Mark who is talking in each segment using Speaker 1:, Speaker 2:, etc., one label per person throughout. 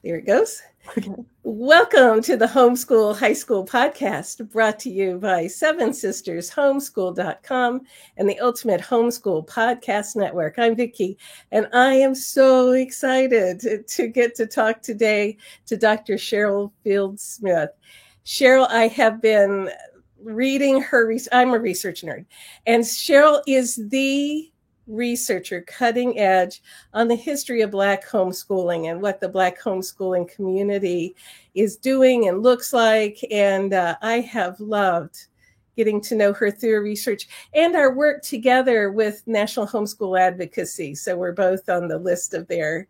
Speaker 1: There it goes.
Speaker 2: Okay.
Speaker 1: Welcome to the Homeschool High School Podcast, brought to you by Seven Sisters Homeschool.com and the Ultimate Homeschool Podcast Network. I'm Vicki, and I am so excited to get to talk today to Dr. Cheryl Field-Smith. Cheryl, I have been reading her, I'm a research nerd, and Cheryl is the researcher cutting edge on the history of Black homeschooling and what the Black homeschooling community is doing and looks like. And I have loved getting to know her through research and our work together with National Homeschool Advocacy. So we're both on the list of their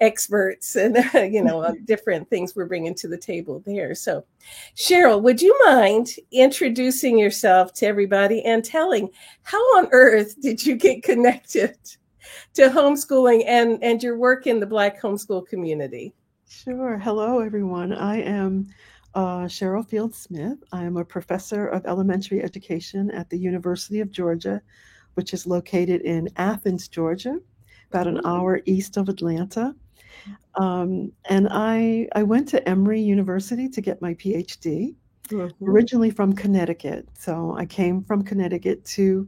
Speaker 1: experts and, on different things we're bringing to the table there. So Cheryl, would you mind introducing yourself to everybody and telling how on earth did you get connected to homeschooling and your work in the Black homeschool community?
Speaker 2: Sure. Hello, everyone. I am Cheryl Field-Smith. I am a professor of elementary education at the University of Georgia, which is located in Athens, Georgia, about an hour east of Atlanta. And I went to Emory University to get my PhD, originally from Connecticut. So I came from Connecticut to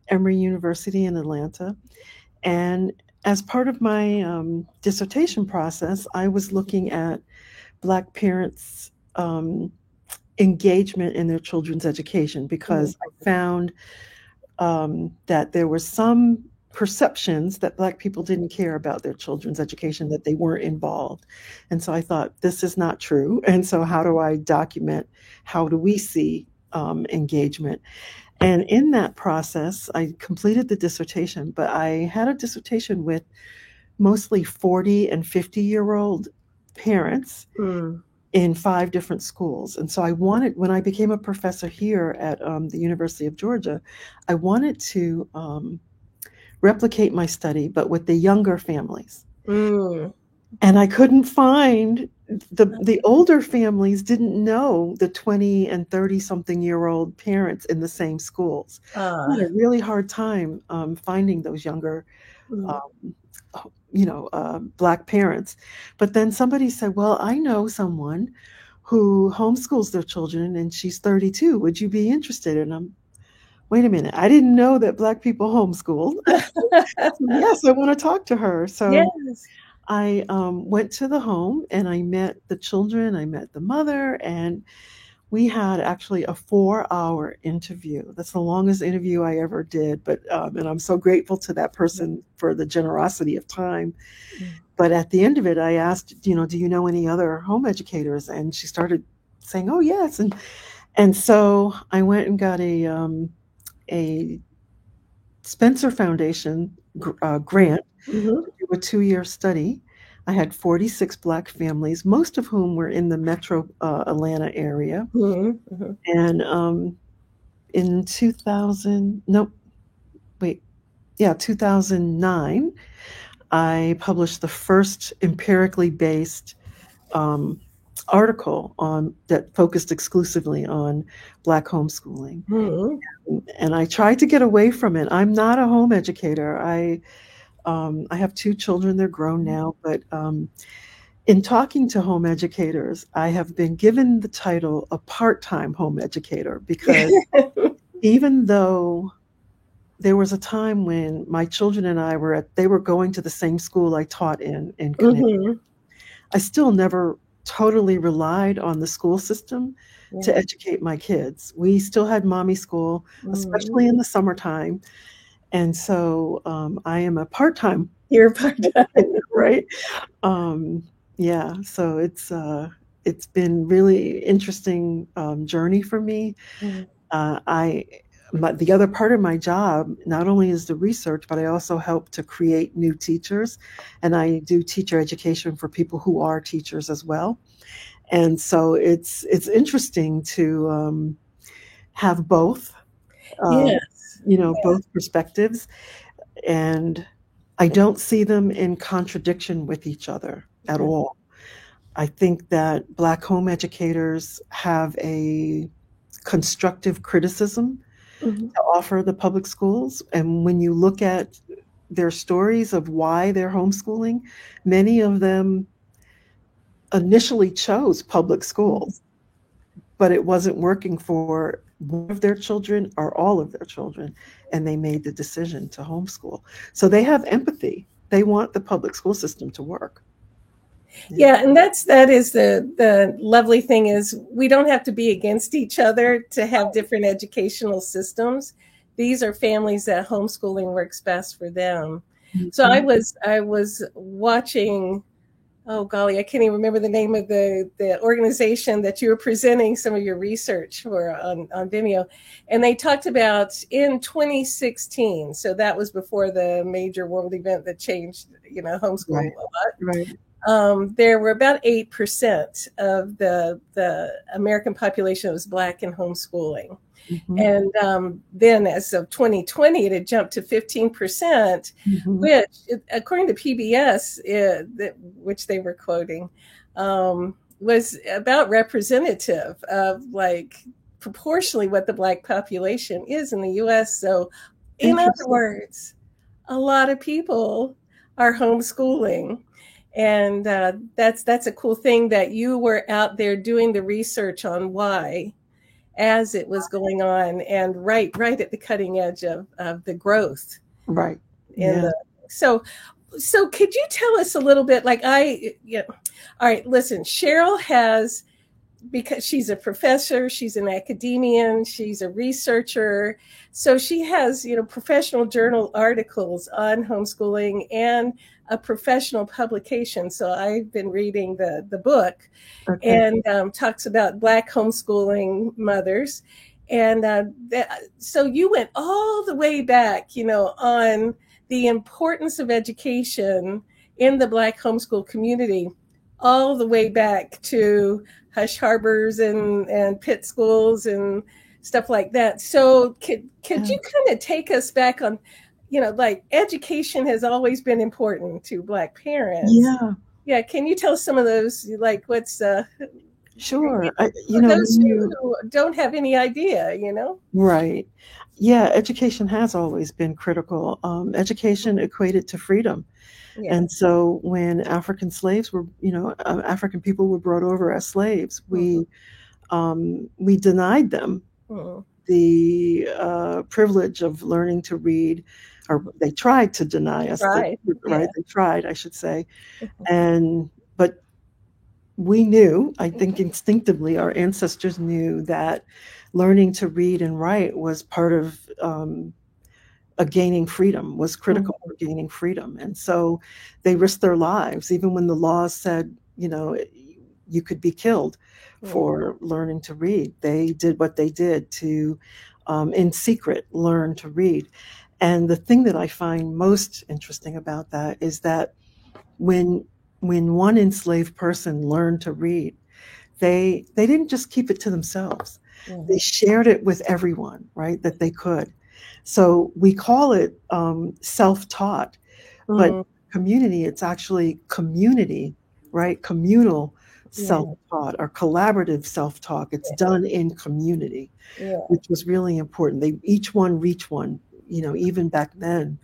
Speaker 2: Emory University in Atlanta. And as part of my dissertation process, I was looking at Black parents' engagement in their children's education because I found that there were some perceptions that Black people didn't care about their children's education, that they weren't involved. And so I thought, this is not true. And so how do I document, how do we see engagement? And in that process, I completed the dissertation, but I had a dissertation with mostly 40 and 50-year-old parents in 5 different schools. And so I wanted, when I became a professor here at the University of Georgia, I wanted to replicate my study, but with the younger families. And I couldn't find, the older families didn't know the 20 and 30-something-year-old parents in the same schools. I had a really hard time finding those younger, Black parents. But then somebody said, well, I know someone who homeschools their children and she's 32. Would you be interested? And wait a minute, I didn't know that Black people homeschooled. Yes, I want to talk to her. So yes. I went to the home and I met the children, I met the mother, and we had actually a 4-hour interview. That's the longest interview I ever did, but and I'm so grateful to that person for the generosity of time. But at the end of it, I asked, do you know any other home educators? And she started saying, oh, yes. And so I went and got a Spencer Foundation grant to do a 2-year study. I had 46 Black families, most of whom were in the metro Atlanta area. And in 2009, I published the first empirically based article that focused exclusively on Black homeschooling. And I tried to get away from it. I'm not a home educator. I have 2 children, they're grown now, but in talking to home educators, I have been given the title a part-time home educator because even though there was a time when my children and I they were going to the same school I taught in Connecticut, I still never totally relied on the school system to educate my kids. We still had mommy school, especially in the summertime. And so I am a part-time.
Speaker 1: You're part-time,
Speaker 2: right? Yeah. So it's been really interesting journey for me. The other part of my job not only is the research, but I also help to create new teachers, and I do teacher education for people who are teachers as well. And so it's interesting to have both. Both perspectives, and I don't see them in contradiction with each other at all. I think that Black home educators have a constructive criticism to offer the public schools, and when you look at their stories of why they're homeschooling, many of them initially chose public schools, but it wasn't working for one of their children or all of their children, and they made the decision to homeschool. So they have empathy. They want the public school system to work.
Speaker 1: Yeah, and that is the lovely thing is we don't have to be against each other to have different educational systems. These are families that homeschooling works best for them. So I was watching, oh golly, I can't even remember the name of the organization that you were presenting some of your research for on Vimeo. And they talked about in 2016, so that was before the major world event that changed, homeschool
Speaker 2: Right.
Speaker 1: a lot.
Speaker 2: Right.
Speaker 1: There were about 8% of the American population that was Black in homeschooling. And then as of 2020, it had jumped to 15%, which, according to PBS, which they were quoting, was about representative of like proportionally what the Black population is in the U.S. So in other words, a lot of people are homeschooling. And that's a cool thing that you were out there doing the research on why as it was going on and right at the cutting edge of the growth.
Speaker 2: Right.
Speaker 1: So could you tell us a little bit, all right, listen, Cheryl has, because she's a professor, she's an academician, she's a researcher. So she has, professional journal articles on homeschooling and a professional publication. So I've been reading the book, and talks about Black homeschooling mothers. And so you went all the way back, on the importance of education in the Black homeschool community, all the way back to Hush Harbors and pit schools and stuff like that. So could you kind of take us back on, education has always been important to Black parents. Yeah. Can you tell us some of those, what's
Speaker 2: sure.
Speaker 1: Those who don't have any idea,
Speaker 2: Right. Yeah, education has always been critical. Education equated to freedom. Yeah. And so when African slaves were, African people were brought over as slaves, we denied them the privilege of learning to read, or they tried to deny us. Right? They tried, I should say. But we knew, I think instinctively, our ancestors knew that learning to read and write was part of gaining freedom, was critical for gaining freedom. And so they risked their lives, even when the laws said, you could be killed for learning to read. They did what they did to, in secret, learn to read. And the thing that I find most interesting about that is that when one enslaved person learned to read, they didn't just keep it to themselves. They shared it with everyone, right, that they could. So we call it self-taught, but community, it's actually community, right? Communal self-taught or collaborative self-talk. It's done in community, which was really important. Each one reach one, even back then.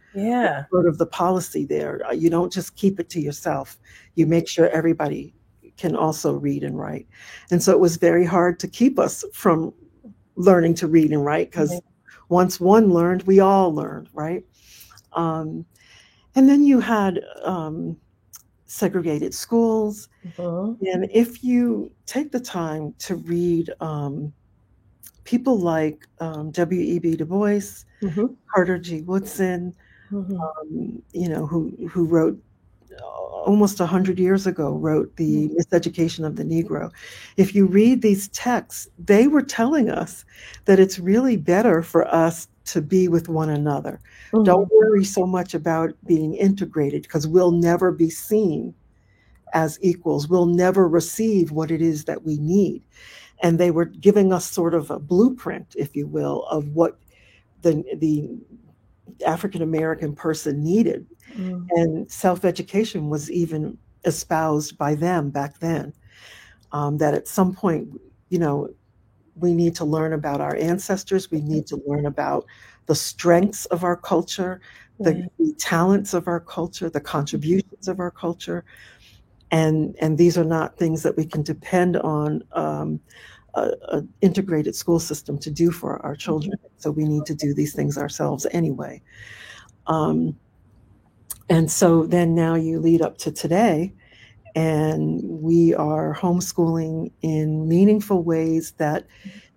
Speaker 2: Sort of the policy there. You don't just keep it to yourself. You make sure everybody can also read and write. And so it was very hard to keep us from learning to read and write, because once one learned, we all learned, right? And then you had segregated schools. And if you take the time to read people like W.E.B. Du Bois, Carter G. Woodson, who wrote almost 100 years ago, wrote The Miseducation of the Negro. If you read these texts, they were telling us that it's really better for us to be with one another. Don't worry so much about being integrated, because we'll never be seen as equals. We'll never receive what it is that we need. And they were giving us sort of a blueprint, if you will, of what the African-American person needed. And self-education was even espoused by them back then, that at some point, we need to learn about our ancestors. We need to learn about the strengths of our culture, the talents of our culture, the contributions of our culture. And these are not things that we can depend on an integrated school system to do for our children. So we need to do these things ourselves anyway. And so then now you lead up to today, and we are homeschooling in meaningful ways that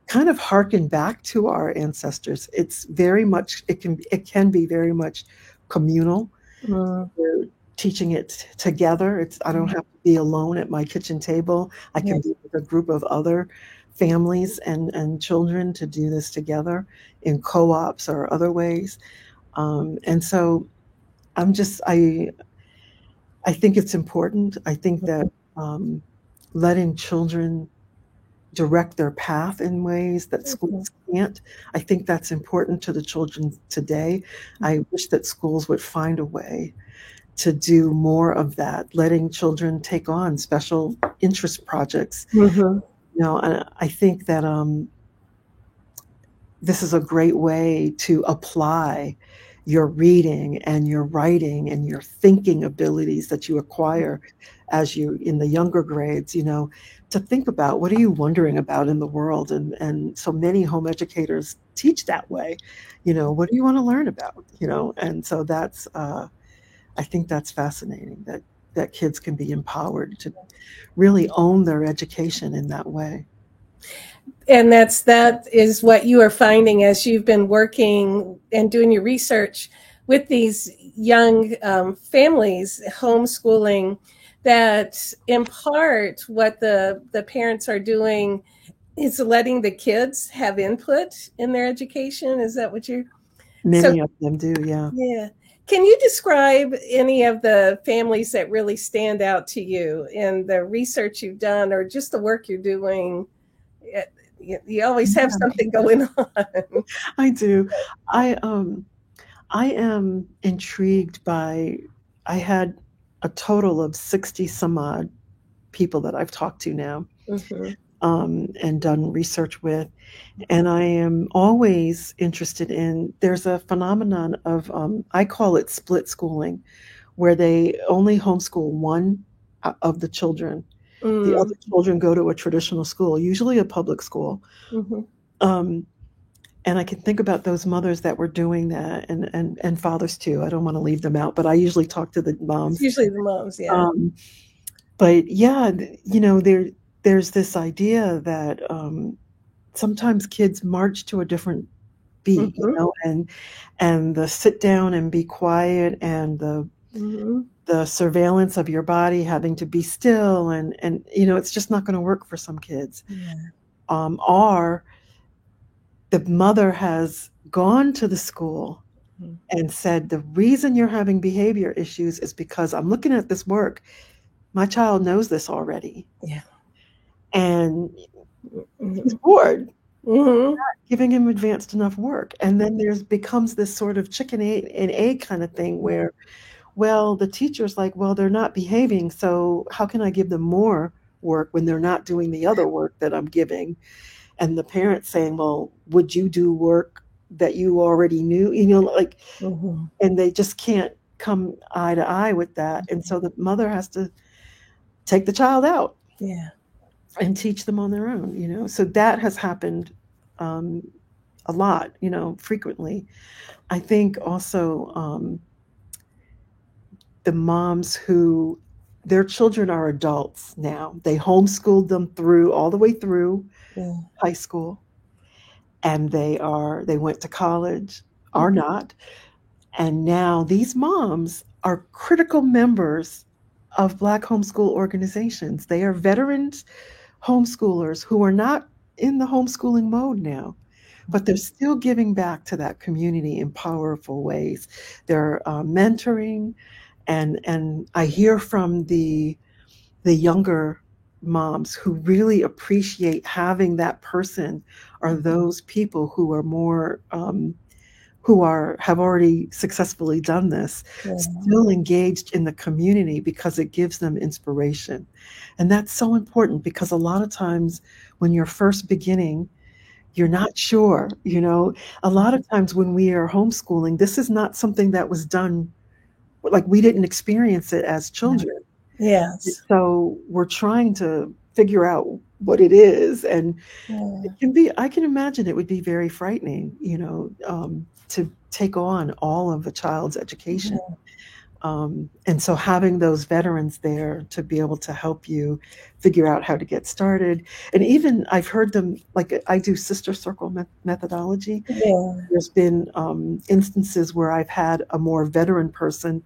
Speaker 2: kind of harken back to our ancestors. It's very much, it can be very much communal. We're teaching it together. I don't have to be alone at my kitchen table. I can be with a group of other families and children to do this together in co-ops or other ways. And so I think it's important. I think that letting children direct their path in ways that schools can't, I think that's important to the children today. I wish that schools would find a way to do more of that, letting children take on special interest projects. You know, and I think that this is a great way to apply your reading and your writing and your thinking abilities that you acquire as you in the younger grades, you know, to think about what are you wondering about in the world. And so many home educators teach that way, you know, what do you want to learn about, you know? And so that's, I think that's fascinating that kids can be empowered to really own their education in that way.
Speaker 1: And that is what you are finding as you've been working and doing your research with these young families, homeschooling, that in part what the parents are doing is letting the kids have input in their education. Is that what you're?
Speaker 2: Many of them do, yeah.
Speaker 1: Yeah. Can you describe any of the families that really stand out to you in the research you've done or just the work you're doing? You always have something going on.
Speaker 2: I do. I am intrigued by, I had a total of 60 some odd people that I've talked to now and done research with. And I am always interested in, there's a phenomenon of, I call it split schooling, where they only homeschool one of the children. The other children go to a traditional school, usually a public school. And I can think about those mothers that were doing that, and fathers too. I don't want to leave them out, but I usually talk to the moms.
Speaker 1: It's usually the moms, yeah.
Speaker 2: But yeah, you know, there's this idea that sometimes kids march to a different beat, you know, and the sit down and be quiet and the surveillance of your body having to be still and you know, it's just not going to work for some kids. Or the mother has gone to the school and said, the reason you're having behavior issues is because I'm looking at this work. My child knows this already.
Speaker 1: Yeah.
Speaker 2: And he's bored. Not giving him advanced enough work. And then becomes this sort of chicken and egg kind of thing where, well, the teacher's like, well, they're not behaving, so how can I give them more work when they're not doing the other work that I'm giving? And the parent's saying, well, would you do work that you already knew? You know, like, and they just can't come eye to eye with that. And so the mother has to take the child out and teach them on their own, you know? So that has happened a lot, you know, frequently. I think also the moms who, their children are adults now. They homeschooled them all the way through high school, and they went to college or not. And now these moms are critical members of Black homeschool organizations. They are veterans homeschoolers who are not in the homeschooling mode now, but they're still giving back to that community in powerful ways. They're mentoring, and I hear from the younger moms who really appreciate having that person or those people who are more have already successfully done this, still engaged in the community because it gives them inspiration. And that's so important because a lot of times when you're first beginning, you're not sure, you know, a lot of times when we are homeschooling, this is not something that was done, like we didn't experience it as children.
Speaker 1: Yes.
Speaker 2: So we're trying to figure out what it is, and
Speaker 1: Yeah.
Speaker 2: I can imagine it would be very frightening, to take on all of a child's education. And so having those veterans there to be able to help you figure out how to get started. And even I've heard them, like I do sister circle methodology.
Speaker 1: Yeah.
Speaker 2: There's been instances where I've had a more veteran person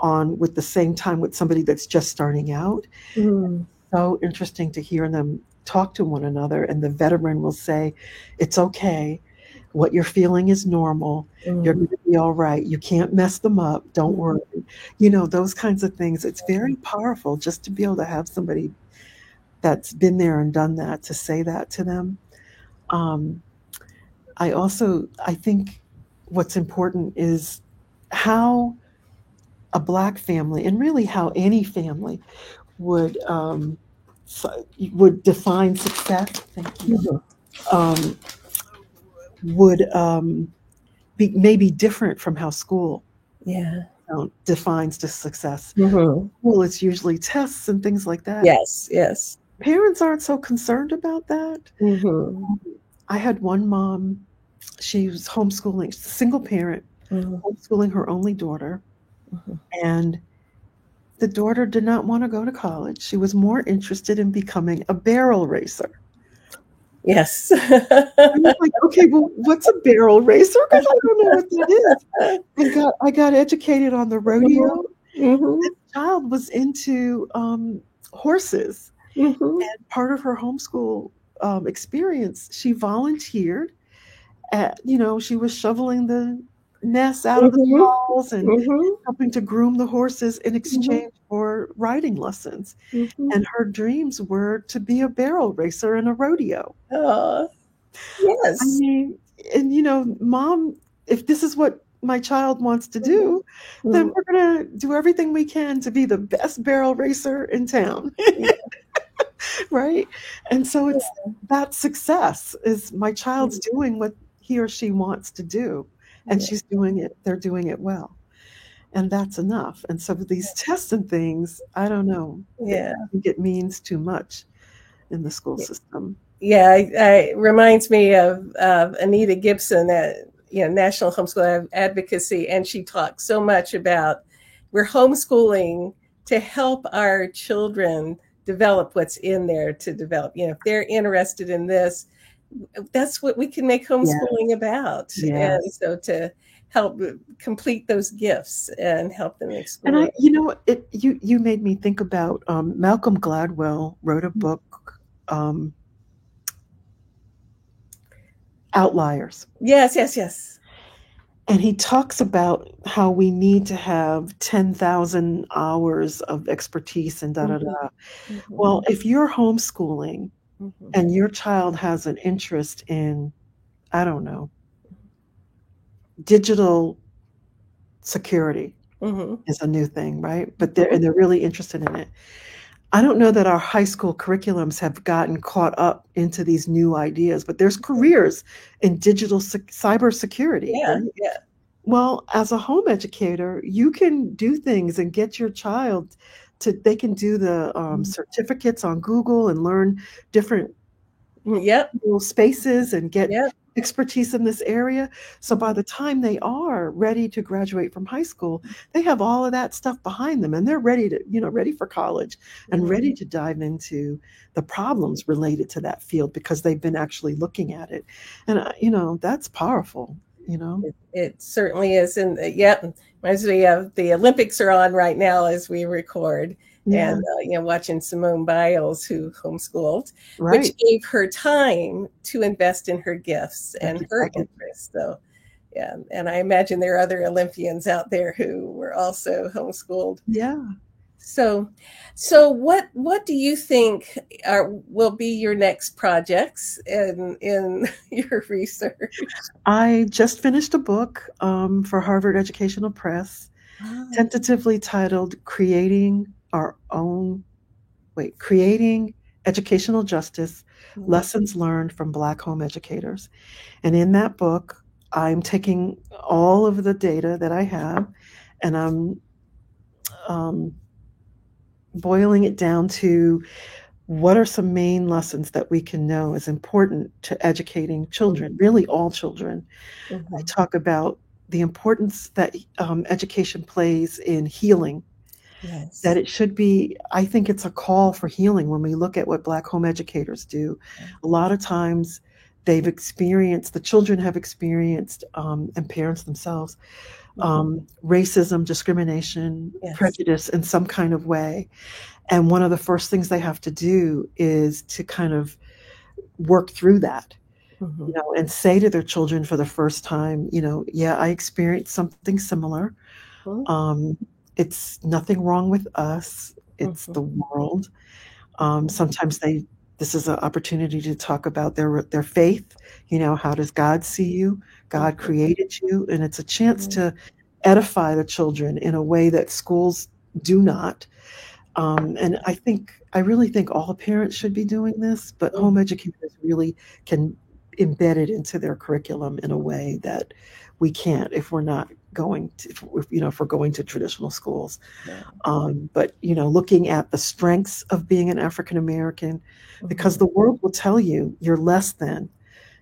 Speaker 2: on with the same time with somebody that's just starting out.
Speaker 1: Mm.
Speaker 2: So interesting to hear them talk to one another, and the veteran will say, "It's okay. What you're feeling is normal. You're
Speaker 1: Mm.
Speaker 2: going to be all right. You can't mess them up. Don't worry." Those kinds of things. It's very powerful just to be able to have somebody that's been there and done that to say that to them. Um, I think what's important is how a Black family, and really how any family, would would define success. Thank you.
Speaker 1: Mhm.
Speaker 2: Um, would be maybe different from how school
Speaker 1: Yeah.
Speaker 2: defines the success.
Speaker 1: Mhm.
Speaker 2: Well, it's usually tests and things like that.
Speaker 1: Yes. Yes.
Speaker 2: Parents aren't so concerned about that.
Speaker 1: Mhm.
Speaker 2: I had one mom, she was homeschooling, single parent,
Speaker 1: Mhm.
Speaker 2: homeschooling her only daughter,
Speaker 1: Mhm.
Speaker 2: and the daughter did not want to go to college. She was more interested in becoming a barrel racer.
Speaker 1: Yes.
Speaker 2: I was like, okay, well, what's a barrel racer? Because I don't know what that is. I got educated on the rodeo.
Speaker 1: Mhm.
Speaker 2: This child was into horses.
Speaker 1: Mhm.
Speaker 2: And part of her homeschool experience, she volunteered she was shoveling the nests out of the
Speaker 1: Mhm.
Speaker 2: stalls and
Speaker 1: Mhm.
Speaker 2: helping to groom the horses in
Speaker 1: Mhm.
Speaker 2: exchange for riding lessons.
Speaker 1: Mhm.
Speaker 2: And her dreams were to be a barrel racer in a rodeo.
Speaker 1: Aw,
Speaker 2: I
Speaker 1: yes.
Speaker 2: mean, and mom, if this is what my child wants to
Speaker 1: Mhm.
Speaker 2: do, then
Speaker 1: Mhm.
Speaker 2: we're going to do everything we can to be the best barrel racer in town.
Speaker 1: Yeah.
Speaker 2: Right? And so it's that success is my child's doing what he or she wants to do, and
Speaker 1: Yeah.
Speaker 2: she's doing it, they're doing it well. And that's enough. And so these tests and things, I don't know.
Speaker 1: Yeah.
Speaker 2: I think it means too much in the school system.
Speaker 1: Yeah, I reminds me of Anita Gibson at National Homeschool Advocacy, and she talks so much about we're homeschooling to help our children develop what's in there to develop. If they're interested in this, that's what we can make
Speaker 2: Yeah.
Speaker 1: homeschooling about, and
Speaker 2: Yes.
Speaker 1: so to help complete those gifts and help them
Speaker 2: And
Speaker 1: explore.
Speaker 2: you made me think about Malcolm Gladwell wrote a book, um, Outliers.
Speaker 1: Yes, yes, yes.
Speaker 2: And he talks about how we need to have 10,000 hours of expertise and da da
Speaker 1: Mhm,
Speaker 2: da.
Speaker 1: mhm,
Speaker 2: Well, if you're homeschooling
Speaker 1: mhm,
Speaker 2: and your child has an interest in, I don't know, digital security
Speaker 1: mhm,
Speaker 2: is a new thing, right? But
Speaker 1: mhm.
Speaker 2: they're really interested in it. I don't know that our high school curriculums have gotten caught up into these new ideas, but there's careers in digital cybersecurity,
Speaker 1: Yeah,
Speaker 2: right?
Speaker 1: yeah.
Speaker 2: Well, as a home educator, you can do things and get your child they can do the
Speaker 1: Mm.
Speaker 2: certificates on Google and learn different
Speaker 1: Yep,
Speaker 2: little spaces and get
Speaker 1: yep.
Speaker 2: expertise in this area. So by
Speaker 1: Mhm,
Speaker 2: the time they are ready to graduate from high school, they have all of that stuff behind them and they're ready for college and
Speaker 1: mhm.
Speaker 2: ready to dive into the problems related to that field because they've been actually looking at it. And, that's powerful, you know?
Speaker 1: It certainly is, and yep. Reminds me of the Olympics are on right now as we record,
Speaker 2: Yeah,
Speaker 1: and watching Simone Biles, who homeschooled, which
Speaker 2: right.
Speaker 1: gave her time to invest in her gifts
Speaker 2: That's
Speaker 1: and her
Speaker 2: exactly.
Speaker 1: interests. So, yeah, and I imagine there are other Olympians out there who were also homeschooled.
Speaker 2: Yeah.
Speaker 1: So what do you think will be your next projects in your research?
Speaker 2: I just finished a book for Harvard Educational Press,
Speaker 1: Ah,
Speaker 2: tentatively titled Creating Educational Justice,
Speaker 1: mhm,
Speaker 2: Lessons Learned from Black Home Educators. And in that book, I'm taking all of the data that I have and I'm um, boiling it down to what are some main lessons that we can know is important to educating children, really all children. I talk about the importance that education plays in healing.
Speaker 1: Yes.
Speaker 2: That it should be, I think it's a call for healing when we look at what Black home educators do. A lot of times the children have experienced, and parents themselves, racism, discrimination,
Speaker 1: Yes.
Speaker 2: prejudice in some kind of way. And one of the first things they have to do is to kind of work through that, and say to their children for the first time, yeah, I experienced something similar. It's nothing wrong with us. It's the world. Sometimes this is an opportunity to talk about their faith. How does God see you? God created you. And it's a chance to edify the children in a way that schools do not. And I really think all parents should be doing this, but home educators really can embed it into their curriculum in a way that we can't if we're not going to, if we're going to traditional schools. But, looking at the strengths of being an African American, because the world will tell you you're less than,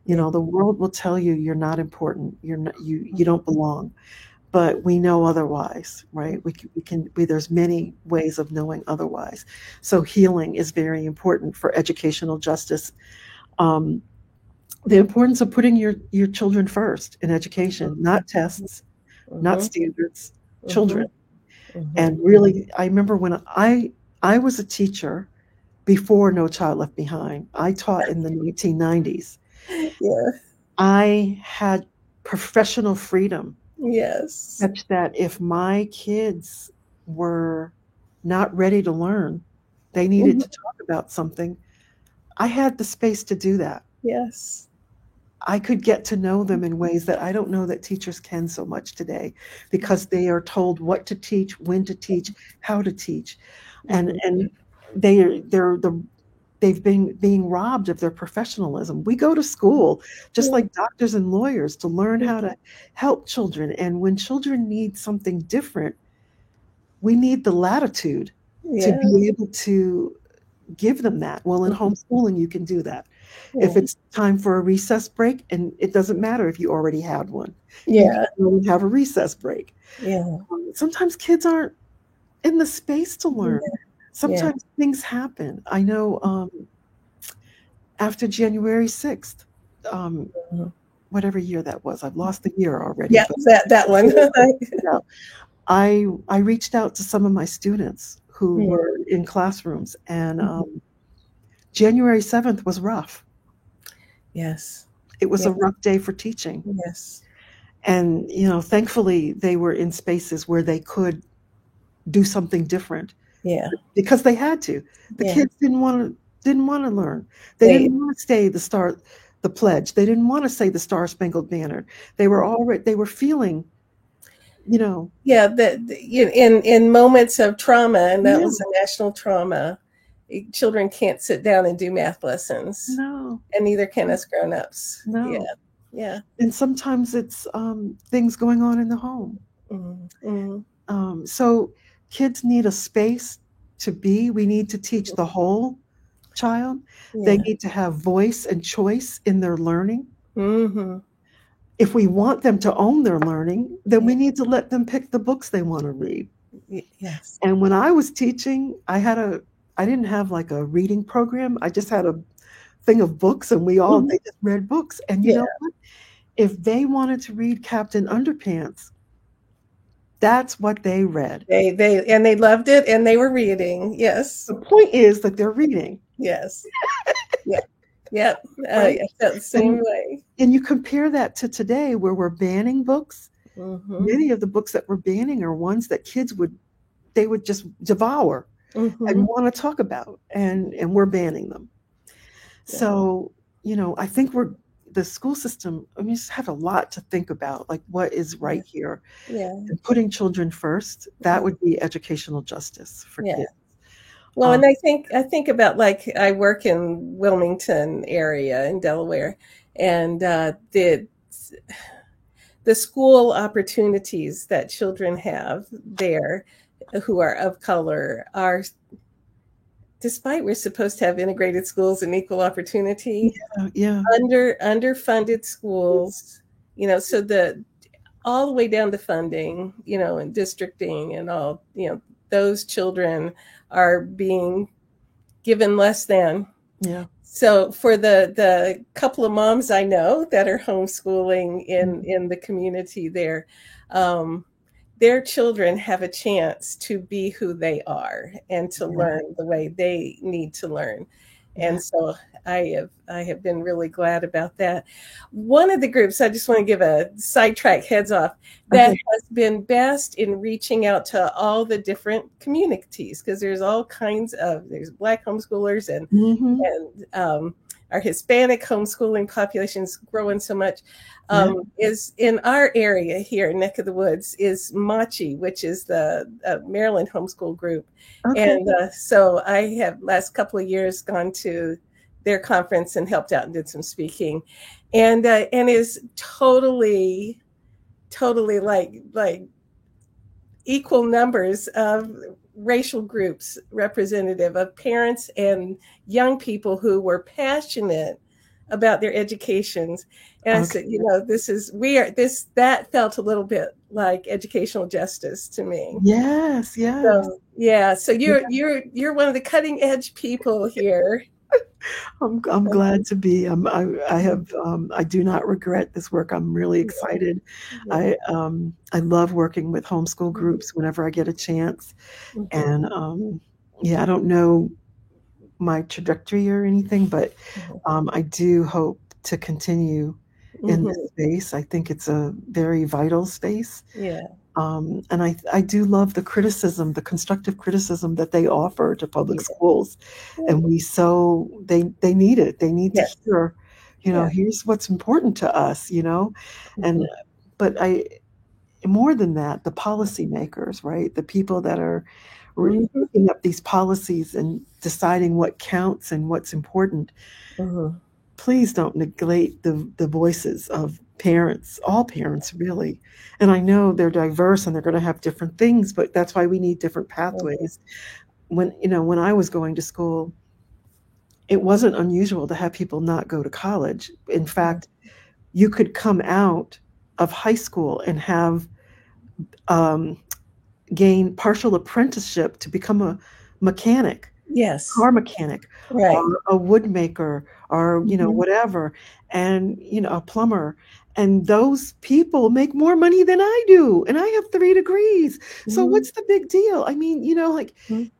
Speaker 2: the world will tell you you're not important, you don't belong. But we know otherwise, right? There's many ways of knowing otherwise. So healing is very important for educational justice. The importance of putting your children first in education, not tests, not standards, children. And really, I remember when I was a teacher before No Child Left Behind. I taught in the 1990s.
Speaker 1: Yeah.
Speaker 2: I had professional freedom.
Speaker 1: Yes.
Speaker 2: Such that if my kids were not ready to learn, they needed to talk about something, I had the space to do that.
Speaker 1: Yes.
Speaker 2: I could get to know them in ways that I don't know that teachers can so much today, because they are told what to teach, when to teach, how to teach. And they've been being robbed of their professionalism. We go to school, just like doctors and lawyers, to learn how to help children. And when children need something different, we need the latitude to be able to give them that. Well, in homeschooling, you can do that. If it's time for a recess break, and it doesn't matter if you already had one, you can have a recess break. Sometimes kids aren't in the space to learn. Sometimes things happen. I know after January 6th, whatever year that was, I've lost the year already.
Speaker 1: Yeah, that one.
Speaker 2: I reached out to some of my students who were in classrooms, and January 7th was rough.
Speaker 1: Yes.
Speaker 2: It was a rough day for teaching.
Speaker 1: Yes.
Speaker 2: And, thankfully they were in spaces where they could do something different.
Speaker 1: Yeah.
Speaker 2: Because they had to. The kids didn't want to learn. They didn't want to say the pledge. They didn't want to say the Star Spangled Banner. They were feeling,
Speaker 1: Yeah, in moments of trauma, and that was a national trauma, children can't sit down and do math lessons.
Speaker 2: No.
Speaker 1: And neither can us grown-ups.
Speaker 2: No.
Speaker 1: Yeah.
Speaker 2: And sometimes it's things going on in the home. So kids need a space to be. We need to teach the whole child. They need to have voice and choice in their learning. If we want them to own their learning, then we need to let them pick the books they want to read.
Speaker 1: Yes.
Speaker 2: And when I was teaching, I didn't have like a reading program. I just had a thing of books, and they just read books. And you know what? If they wanted to read Captain Underpants, that's what they read.
Speaker 1: They loved it, and they were reading. Yes.
Speaker 2: The point is that they're reading.
Speaker 1: Yes. Yeah. Right? I felt the same way.
Speaker 2: And you compare that to today, where we're banning books. Many of the books that we're banning are ones that kids would just devour and want to talk about, and we're banning them. So, I think the school system, just have a lot to think about, like what is right here. And putting children first, that would be educational justice for kids.
Speaker 1: Well, and I think about, like, I work in Wilmington area in Delaware, and the school opportunities that children have there who are of color are despite we're supposed to have integrated schools and equal opportunity,
Speaker 2: Yeah.
Speaker 1: underfunded schools, so all the way down to funding, and districting and all, those children are being given less than.
Speaker 2: Yeah.
Speaker 1: So for the couple of moms I know that are homeschooling in the community there, their children have a chance to be who they are and to learn the way they need to learn. And so I have been really glad about that. One of the groups, I just want to give a sidetrack heads off, that has been best in reaching out to all the different communities, because there's all kinds of, there's Black homeschoolers and our Hispanic homeschooling population is growing so much, is in our area here, neck of the woods, is Machi, which is the Maryland homeschool group. And so I have last couple of years gone to their conference and helped out and did some speaking, and is totally like equal numbers of racial groups representative of parents and young people who were passionate about their educations. And I said, that felt a little bit like educational justice to me.
Speaker 2: Yes.
Speaker 1: So you're one of the cutting edge people here.
Speaker 2: I'm glad to be. I do not regret this work. I'm really excited. I love working with homeschool groups whenever I get a chance. And I don't know my trajectory or anything, but I do hope to continue in this space. I think it's a very vital space. And I do love the criticism, the constructive criticism that they offer to public schools. And they need it. They need to hear, here's what's important to us, and, but more than that, the policymakers, right? The people that are making up these policies and deciding what counts and what's important. Please don't neglect the voices of parents, all parents, really. And I know they're diverse and they're going to have different things, but that's why we need different pathways. When I was going to school, it wasn't unusual to have people not go to college. In fact, you could come out of high school and have gain partial apprenticeship to become a mechanic. Car mechanic, or a wood maker, or whatever, and a plumber. And those people make more money than I do, and I have 3 degrees. So what's the big deal? I mean,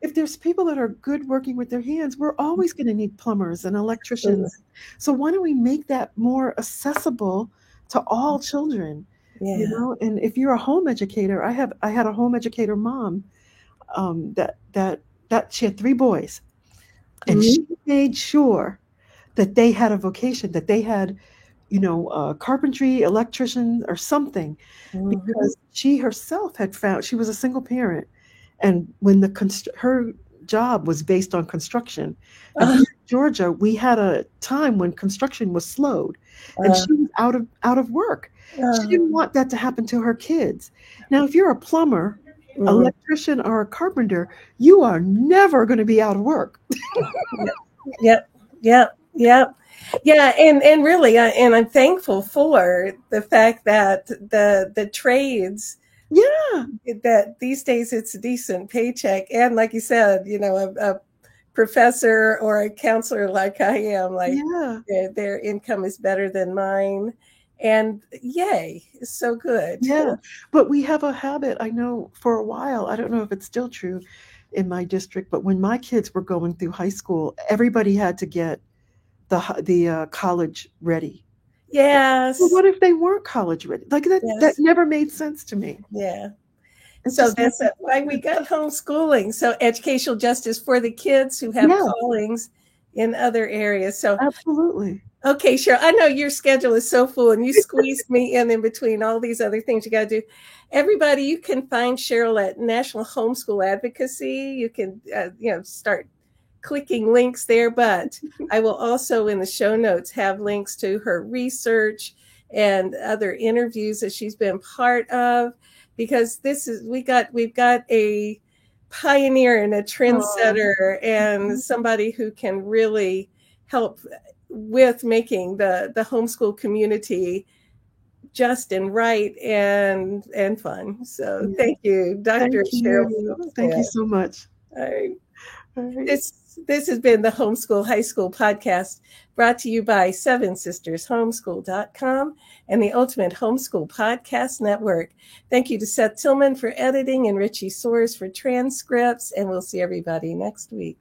Speaker 2: if there's people that are good working with their hands, we're always going to need plumbers and electricians. So why don't we make that more accessible to all children? And if you're a home educator, I had a home educator mom that she had 3 boys, and she made sure that they had a vocation, that they had, carpentry, electrician, or something, because she herself had found, she was a single parent, and when her job was based on construction, and here in Georgia, we had a time when construction was slowed, and she was out of work. She didn't want that to happen to her kids. Now, if you're a plumber, electrician, or a carpenter, you are never going to be out of work.
Speaker 1: Yep. Yeah, and really, and I'm thankful for the fact that the trades, that these days it's a decent paycheck, and like you said, a professor or a counselor like I am, like their income is better than mine. And yay, it's so good.
Speaker 2: But we have a habit, I know, for a while, I don't know if it's still true in my district, but when my kids were going through high school, everybody had to get the college ready.
Speaker 1: Yes.
Speaker 2: Well, what if they weren't college ready? Like that never made sense to me.
Speaker 1: So that's why we got homeschooling. So educational justice for the kids who have callings in other areas. So
Speaker 2: absolutely.
Speaker 1: Okay, Cheryl, I know your schedule is so full and you squeezed me in between all these other things you got to do. Everybody, you can find Cheryl at National Homeschool Advocacy. You can, start clicking links there, but I will also in the show notes have links to her research and other interviews that she's been part of, because we've got a pioneer and a
Speaker 2: Oh,
Speaker 1: trendsetter and somebody who can really help with making the homeschool community just and right and fun. So
Speaker 2: yeah.
Speaker 1: thank you, Dr.
Speaker 2: Thank
Speaker 1: Cheryl
Speaker 2: you. Thank you
Speaker 1: Smith.
Speaker 2: so much.
Speaker 1: All right.
Speaker 2: All right.
Speaker 1: This has been the Homeschool High School podcast, brought to you by Seven Sisters Homeschool.com and the Ultimate Homeschool Podcast Network. Thank you to Seth Tillman for editing and Richie Soares for transcripts, and we'll see everybody next week.